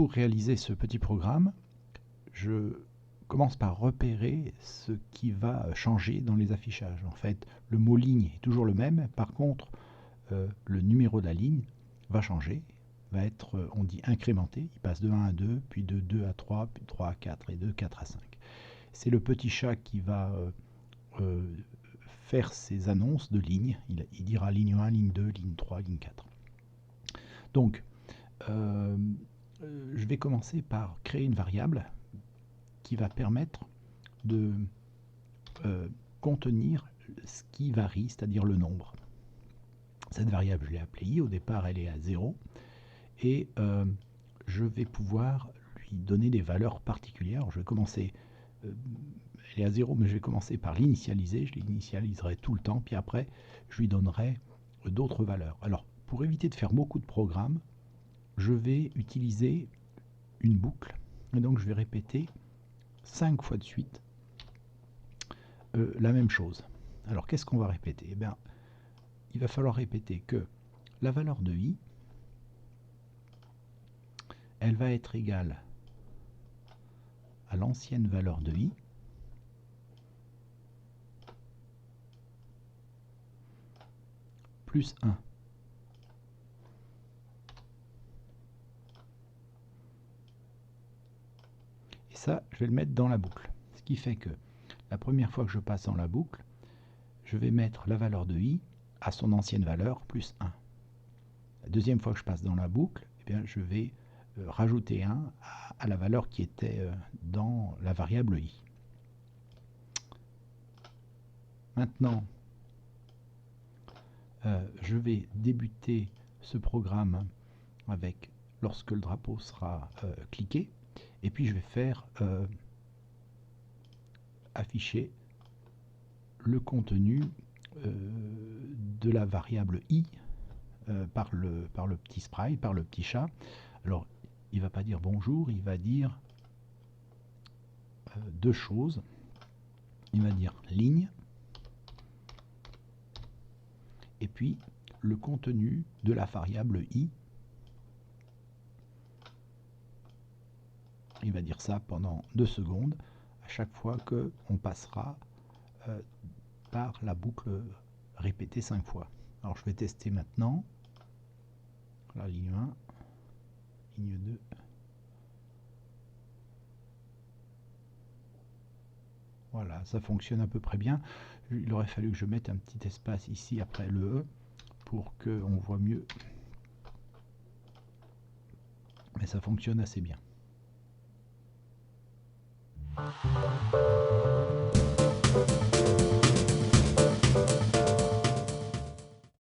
pour réaliser ce petit programme, je commence par repérer ce qui va changer dans les affichages. En fait, le mot ligne est toujours le même. Par contre, le numéro de la ligne va changer, va être, on dit incrémenté. Il passe de 1 à 2, puis de 2 à 3, puis de 3 à 4 et de 4 à 5. C'est le petit chat qui va faire ses annonces de lignes. Il dira ligne 1, ligne 2, ligne 3, ligne 4. Donc, je vais commencer par créer une variable qui va permettre de contenir ce qui varie, c'est-à-dire le nombre. Cette variable, je l'ai appelée i. Au départ, elle est à 0. Et je vais pouvoir lui donner des valeurs particulières. Alors, je vais commencer, elle est à 0, mais je vais commencer par l'initialiser. Je l'initialiserai tout le temps, puis après, je lui donnerai d'autres valeurs. Alors, pour éviter de faire beaucoup de programmes, je vais utiliser une boucle. Et donc, je vais répéter 5 fois de suite la même chose. Alors, qu'est-ce qu'on va répéter? Eh bien, il va falloir répéter que la valeur de i, elle va être égale à l'ancienne valeur de i plus 1. Et ça, je vais le mettre dans la boucle. Ce qui fait que la première fois que je passe dans la boucle, je vais mettre la valeur de i à son ancienne valeur plus 1. La deuxième fois que je passe dans la boucle, eh bien, je vais rajouter 1 à la valeur qui était dans la variable i. Maintenant, je vais débuter ce programme avec lorsque le drapeau sera cliqué, et puis je vais faire afficher le contenu de la variable i par le petit sprite, par le petit chat. Alors, il ne va pas dire bonjour, il va dire deux choses. Il va dire ligne, et puis le contenu de la variable i. Il va dire ça pendant 2 secondes, à chaque fois qu'on passera par la boucle répétée 5 fois. Alors je vais tester maintenant. La ligne 1, ligne 2. Voilà, ça fonctionne à peu près bien. Il aurait fallu que je mette un petit espace ici après le E pour qu'on voit mieux. Mais ça fonctionne assez bien.